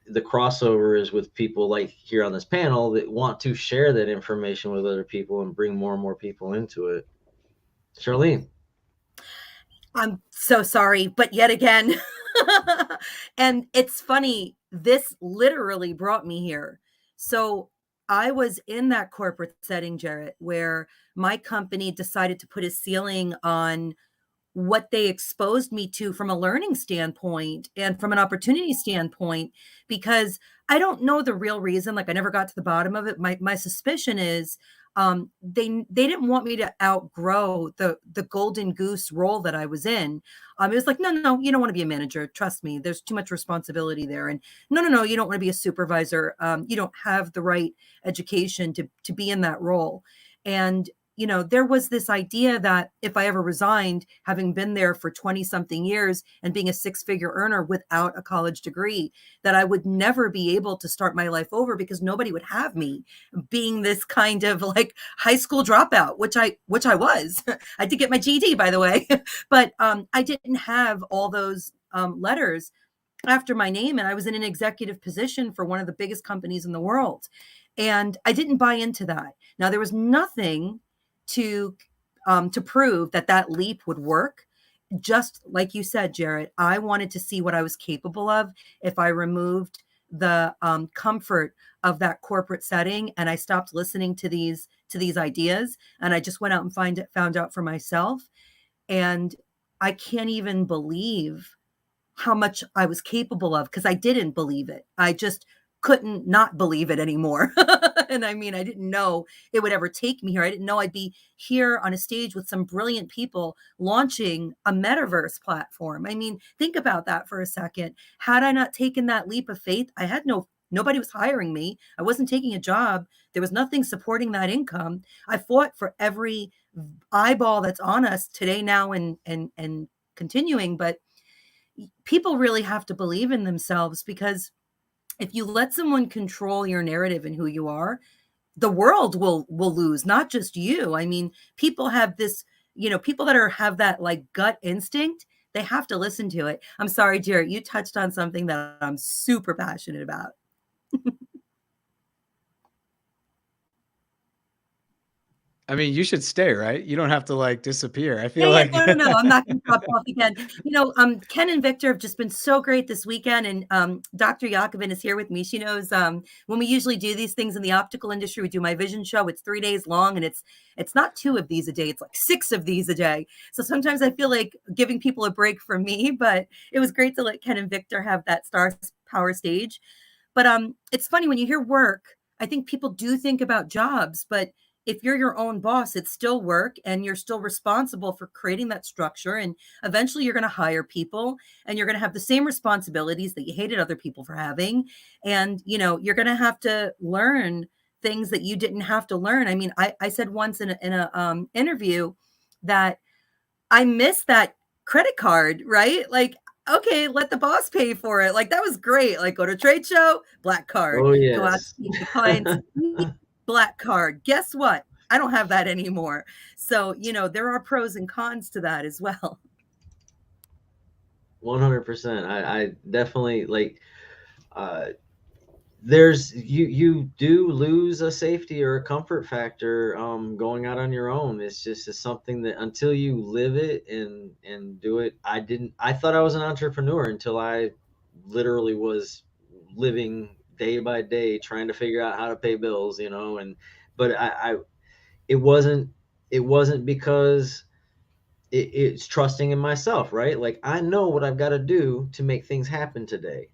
E: the crossover is with people like here on this panel that want to share that information with other people and bring more and more people into it. Charlene.
F: I'm so sorry, but yet again, and it's funny, this literally brought me here. So I was in that corporate setting, Jarrett, where my company decided to put a ceiling on what they exposed me to from a learning standpoint and from an opportunity standpoint, because I don't know the real reason. Like, I never got to the bottom of it. My suspicion is they didn't want me to outgrow the golden goose role that I was in. It was like, no, you don't want to be a manager. Trust me, there's too much responsibility there. And no, you don't want to be a supervisor. You don't have the right education to be in that role. And there was this idea that if I ever resigned, having been there for 20 something years and being a 6-figure earner without a college degree, that I would never be able to start my life over because nobody would have me, being this kind of like high school dropout, which I was. I did get my GED, by the way, but I didn't have all those letters. after my name, and I was in an executive position for one of the biggest companies in the world. And I didn't buy into that. Now, there was nothing to prove that that leap would work. Just like you said, Jarrett, I wanted to see what I was capable of if I removed the comfort of that corporate setting, and I stopped listening to these ideas, and I just went out and found out for myself. And I can't even believe how much I was capable of, because I didn't believe it. I just couldn't not believe it anymore. And I mean, I didn't know it would ever take me here. I didn't know I'd be here on a stage with some brilliant people launching a metaverse platform. I mean, think about that for a second. Had I not taken that leap of faith, I had nobody was hiring me. I wasn't taking a job. There was nothing supporting that income. I fought for every eyeball that's on us today, now, and continuing. But people really have to believe in themselves, because if you let someone control your narrative and who you are, the world will lose, not just you. I mean, people have this, people that have that like gut instinct, they have to listen to it. I'm sorry, Jarrett, you touched on something that I'm super passionate about.
C: I mean, you should stay, right? You don't have to like disappear. I feel like
F: no, I'm not going to drop off again. Ken and Victor have just been so great this weekend, and Dr. Yakovin is here with me. She knows when we usually do these things in the optical industry, we do my vision show. It's 3 days long, and it's not 2 of these a day. It's like 6 of these a day. So sometimes I feel like giving people a break from me, but it was great to let Ken and Victor have that star power stage. But it's funny when you hear work, I think people do think about jobs, but if you're your own boss, it's still work, and you're still responsible for creating that structure. And eventually you're going to hire people, and you're going to have the same responsibilities that you hated other people for having. And, you're going to have to learn things that you didn't have to learn. I mean, I said once in a interview that I missed that credit card, right? Like, okay, let the boss pay for it. Like, that was great. Like, go to a trade show, black card.
E: Oh, yes.
F: Go out to meet the clients, black card. Guess what? I don't have that anymore. So, there are pros and cons to that as well.
E: 100%. I definitely like, there's, you do lose a safety or a comfort factor, going out on your own. It's something that until you live it and do it, I thought I was an entrepreneur until I literally was living day by day, trying to figure out how to pay bills, but it wasn't because it's trusting in myself, right? Like, I know what I've got to do to make things happen today,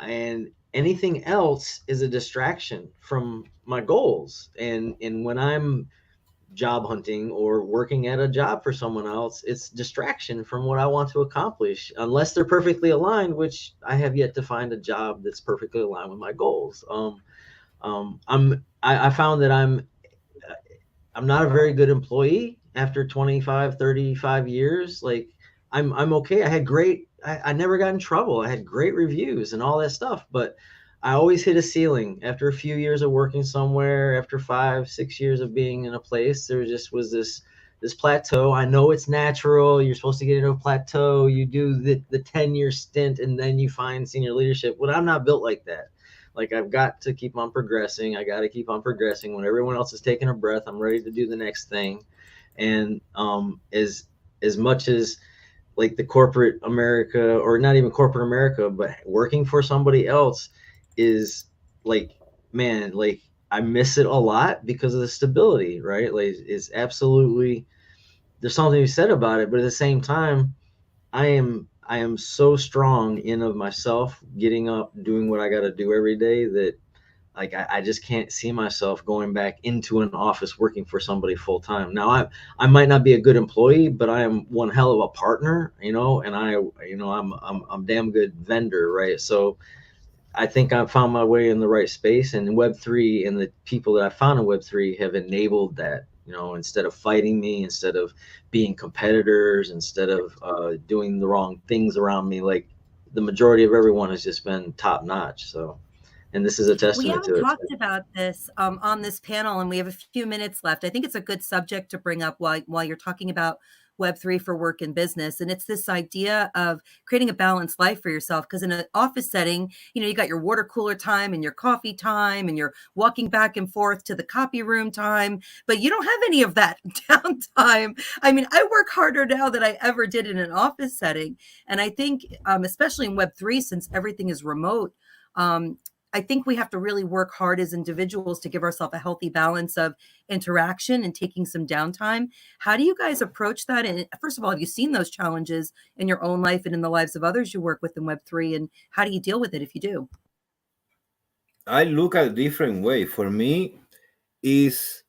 E: and anything else is a distraction from my goals. And when I'm job hunting or working at a job for someone else, it's distraction from what I want to accomplish, unless they're perfectly aligned, which I have yet to find a job that's perfectly aligned with my goals. I found that I'm not a very good employee after 25, 35 years. Like, I'm okay. I never got in trouble. I had great reviews and all that stuff, but I always hit a ceiling after a few years of working somewhere. After 5, 6 years of being in a place, there just was this plateau. I know it's natural. You're supposed to get into a plateau. You do the 10-year stint, and then you find senior leadership. But I'm not built like that. Like, I've got to keep on progressing. I got to keep on progressing. When everyone else is taking a breath, I'm ready to do the next thing. And as much as like the corporate America, or not even corporate America, but working for somebody else is like, man, like, I miss it a lot because of the stability, right? Like, it's absolutely, there's something to be said about it, but at the same time, I am so strong in of myself, getting up, doing what I got to do every day, that like, I just can't see myself going back into an office working for somebody full time. Now, I might not be a good employee, but I am one hell of a partner, and I'm damn good vendor, right? So I think I've found my way in the right space, and Web3 and the people that I found in Web3 have enabled that, instead of fighting me, instead of being competitors, instead of doing the wrong things around me. Like, the majority of everyone has just been top notch. So, and this is a testament to it.
F: We haven't talked about this on this panel, and we have a few minutes left. I think it's a good subject to bring up while you're talking about Web3 for work and business. And it's this idea of creating a balanced life for yourself. Because in an office setting, you got your water cooler time and your coffee time and you're walking back and forth to the copy room time, but you don't have any of that downtime. I mean, I work harder now than I ever did in an office setting. And I think, especially in Web3, since everything is remote, I think we have to really work hard as individuals to give ourselves a healthy balance of interaction and taking some downtime. How do you guys approach that? And first of all, have you seen those challenges in your own life and in the lives of others you work with in Web3? And how do you deal with it if you do?
A: I look at a different way. For me, is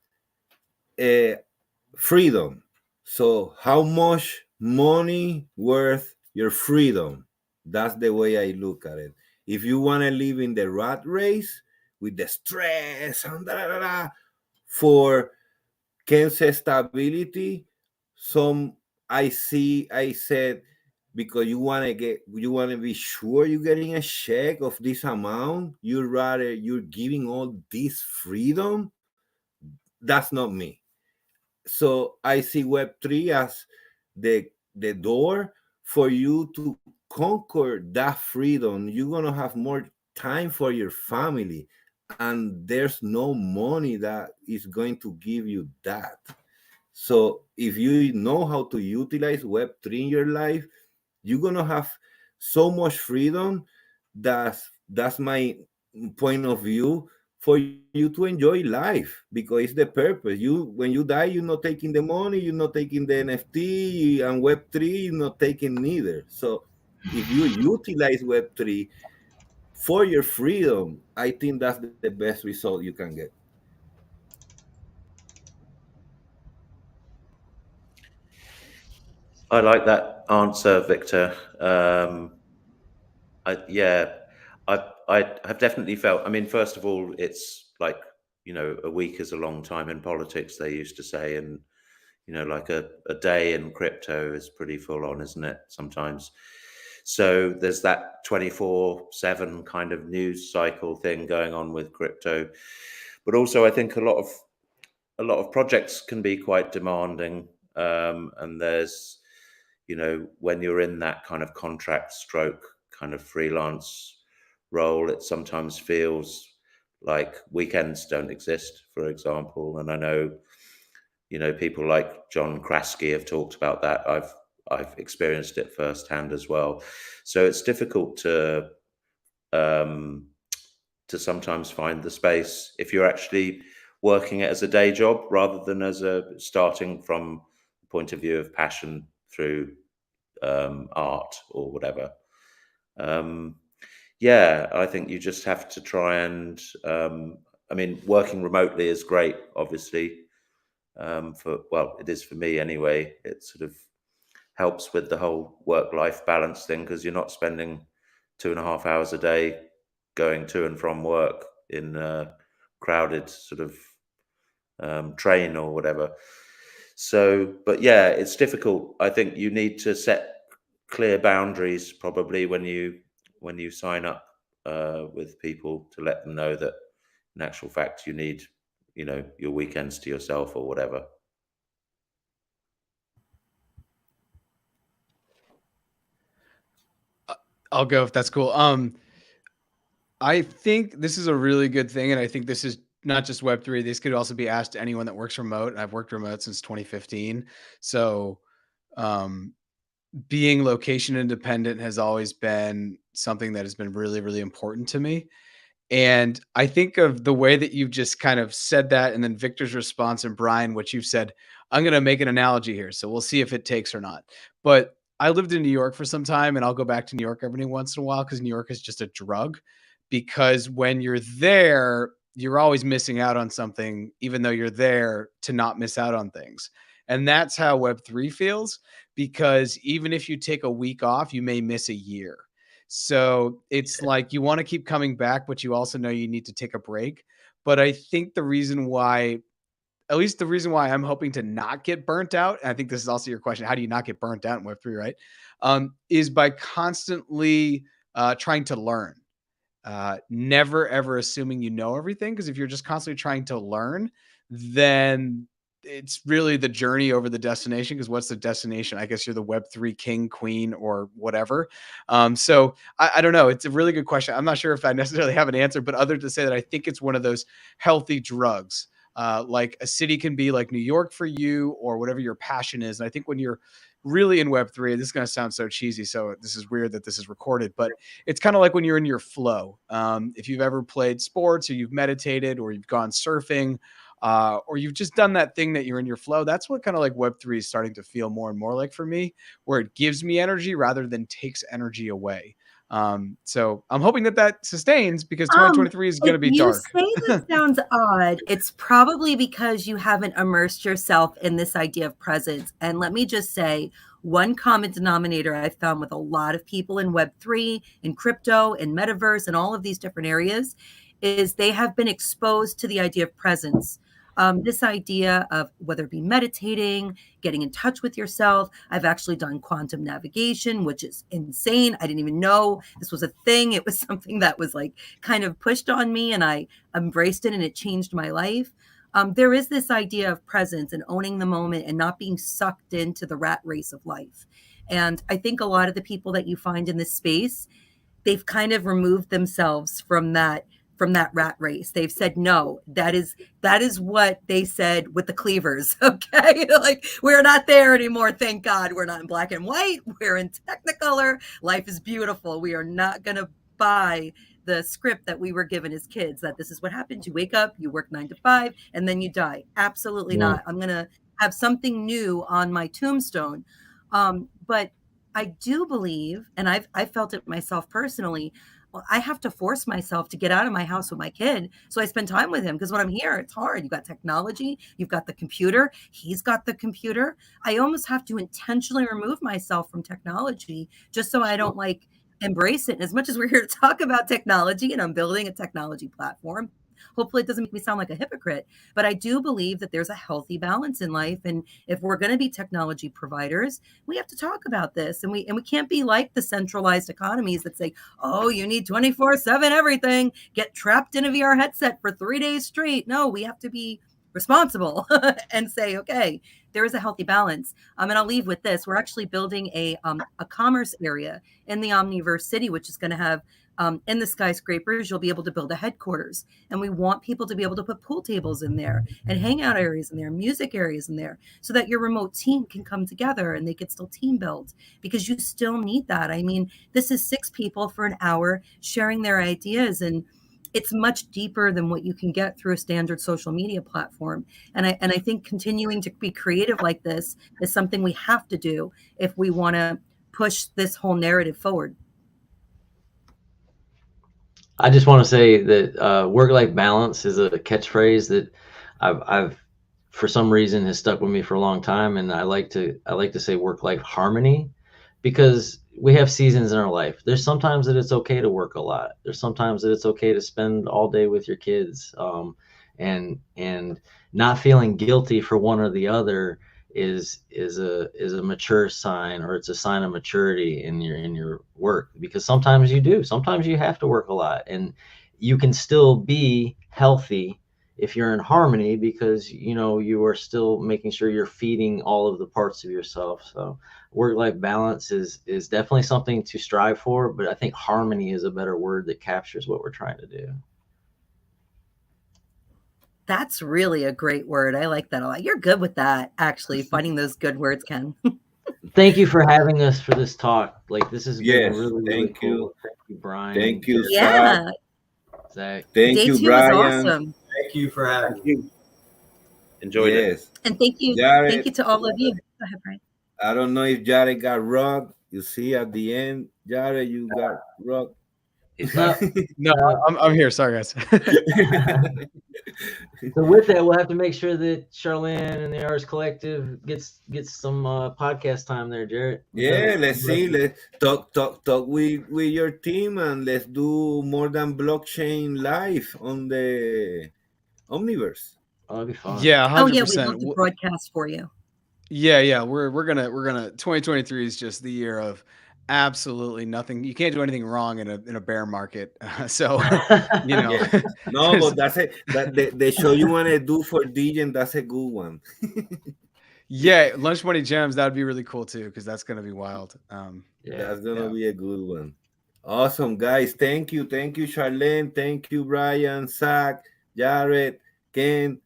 A: freedom. So how much money worth your freedom? That's the way I look at it. If you want to live in the rat race with the stress and for Ken's stability, I said, because you want to be sure you're getting a check of this amount, you're giving all this freedom. That's not me. So I see Web3 as the door for you to conquer that freedom. You're going to have more time for your family, and there's no money that is going to give you that. So if you know how to utilize Web3 in your life, you're going to have so much freedom. That's my point of view, for you to enjoy life, because it's the purpose. When you die, you're not taking the money, you're not taking the NFT, and Web3, you're not taking neither. So if you utilize Web3 for your freedom, I think that's the best result you can get.
B: I like that answer, Victor. I have definitely felt, I mean, first of all, it's like, a week is a long time in politics, they used to say, and, like a day in crypto is pretty full on, isn't it, sometimes? So there's that 24/7 kind of news cycle thing going on with crypto. But also I think a lot of projects can be quite demanding. And there's, when you're in that kind of contract stroke kind of freelance role, it sometimes feels like weekends don't exist, for example. And I know, people like John Kraske have talked about that. I've experienced it firsthand as well. So it's difficult to sometimes find the space if you're actually working it as a day job rather than as starting from the point of view of passion through art or whatever. I think you just have to try and, working remotely is great, obviously. It is for me anyway. It sort of helps with the whole work-life balance thing, because you're not spending 2.5 hours a day going to and from work in a crowded sort of train or whatever. So, but yeah, it's difficult. I think you need to set clear boundaries probably when you sign up with people, to let them know that in actual fact you need, your weekends to yourself or whatever.
C: I'll go if that's cool. I think this is a really good thing, and I think this is not just Web3. This could also be asked to anyone that works remote. I've worked remote since 2015. So being location independent has always been something that has been really, really important to me. And I think of the way that you've just kind of said that, and then Victor's response, and Brian, what you've said. I'm going to make an analogy here, so we'll see if it takes or not. But I lived in New York for some time, and I'll go back to New York every once in a while because New York is just a drug. Because when you're there, you're always missing out on something, even though you're there to not miss out on things. And that's how Web3 feels, because even if you take a week off, you may miss a year. So it's like you want to keep coming back, but you also know you need to take a break. But I think the reason why, at least the reason why I'm hoping to not get burnt out, and I think this is also your question, how do you not get burnt out in Web3, right? Is by constantly trying to learn. Never, ever assuming you know everything, because if you're just constantly trying to learn, then it's really the journey over the destination, because what's the destination? I guess you're the Web3 king, queen, or whatever. So I don't know. It's a really good question. I'm not sure if I necessarily have an answer, but other to say that I think it's one of those healthy drugs. Like a city can be like New York for you, or whatever your passion is. And I think when you're really in Web3, this is going to sound so cheesy, so this is weird that this is recorded, but it's kind of like when you're in your flow. If you've ever played sports, or you've meditated, or you've gone surfing, or you've just done that thing that you're in your flow, that's what kind of like Web3 is starting to feel more and more like for me, where it gives me energy rather than takes energy away. So I'm hoping that sustains, because 2023 is going to be dark.
F: You say this sounds odd. It's probably because you haven't immersed yourself in this idea of presence. And let me just say, one common denominator I've found with a lot of people in Web3, in crypto, in metaverse, and all of these different areas is they have been exposed to the idea of presence. This idea of whether it be meditating, getting in touch with yourself. I've actually done quantum navigation, which is insane. I didn't even know this was a thing. It was something that was like kind of pushed on me, and I embraced it, and it changed my life. There is this idea of presence and owning the moment and not being sucked into the rat race of life. And I think a lot of the people that you find in this space, they've kind of removed themselves from that rat race. They've said, no, that is what they said with the cleavers. Okay. Like, we're not there anymore. Thank God. We're not in black and white. We're in Technicolor. Life is beautiful. We are not going to buy the script that we were given as kids, that this is what happens. You wake up, you work 9 to 5, and then you die. Absolutely not. I'm going to have something new on my tombstone. But I do believe, and I've felt it myself personally, well, I have to force myself to get out of my house with my kid so I spend time with him, because when I'm here, it's hard. You've got technology, you've got the computer, he's got the computer. I almost have to intentionally remove myself from technology just so I don't like embrace it. And as much as we're here to talk about technology, and I'm building a technology platform, hopefully it doesn't make me sound like a hypocrite, but I do believe that there's a healthy balance in life. And if we're going to be technology providers, we have to talk about this. And we can't be like the centralized economies that say, oh, you need 24/7 everything, get trapped in a VR headset for 3 days straight. No, we have to be responsible and say, okay, there is a healthy balance. And I'll leave with this. We're actually building a commerce area in the Omniverse City, which is going to have in the skyscrapers, you'll be able to build a headquarters. And we want people to be able to put pool tables in there and hangout areas in there, music areas in there, so that your remote team can come together and they can still team build, because you still need that. I mean, this is 6 people for an hour sharing their ideas, and it's much deeper than what you can get through a standard social media platform. And I think continuing to be creative like this is something we have to do if we want to push this whole narrative forward.
E: I just want to say that work-life balance is a catchphrase that I've for some reason has stuck with me for a long time, and I like to say work-life harmony, because we have seasons in our life. There's sometimes that it's okay to work a lot. There's sometimes that it's okay to spend all day with your kids, and not feeling guilty for one or the other is a mature sign, or it's a sign of maturity in your work, because sometimes you have to work a lot, and you can still be healthy if you're in harmony, because you are still making sure you're feeding all of the parts of yourself. So work-life balance is definitely something to strive for, but I think harmony is a better word that captures what we're trying to do.
F: That's really a great word. I like that a lot. You're good with that, actually, finding those good words, Ken.
E: Thank you for having us for this talk. Like, this has been
A: Yes,
E: really cool. Thank you, Brian.
A: Thank you,
F: Yeah.
E: Zach.
A: Thank
F: Day
A: you,
F: 2
A: Brian.
F: was awesome.
D: Thank you for having me.
B: Enjoyed it.
A: Yes.
F: And thank you
A: Jared,
F: to all of you. Go ahead, Brian.
A: I don't know if Jared got rocked. You see at the end, Jared, you got rocked.
B: He's
E: No.
B: back.
C: No, I'm here. Sorry, guys.
E: So with that, we'll have to make sure that Charlene and the Artist Collective gets some podcast time there, Jarrett.
A: Yeah, let's see. Let's talk with your team, and let's do more than blockchain live on the Omniverse.
E: Oh, that'd be fun.
C: Yeah, 100%.
F: Oh yeah, we'd love to broadcast for you.
C: Yeah, we're gonna 2023 is just the year of absolutely nothing. You can't do anything wrong in a bear market. So, you know,
A: Yeah. No, but that's it. That the show you want to do for Degen, that's a good one.
C: yeah, Lunch Money Gems, that would be really cool too, because that's going to be wild.
A: That's gonna
C: yeah.
A: be a good one. Awesome, guys. Thank you, Charlene. Thank you, Brian, Zach, Jared, Ken.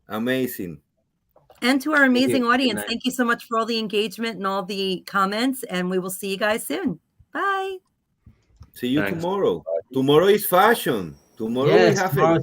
A: Amazing.
F: And to our amazing
E: Good
F: audience,
E: night.
F: thank you so much for all the engagement and all the comments. And we will see you guys soon. Bye.
A: See you
B: Thanks.
A: tomorrow. Tomorrow is fashion. Tomorrow we
E: Yes,
A: have
E: tomorrow's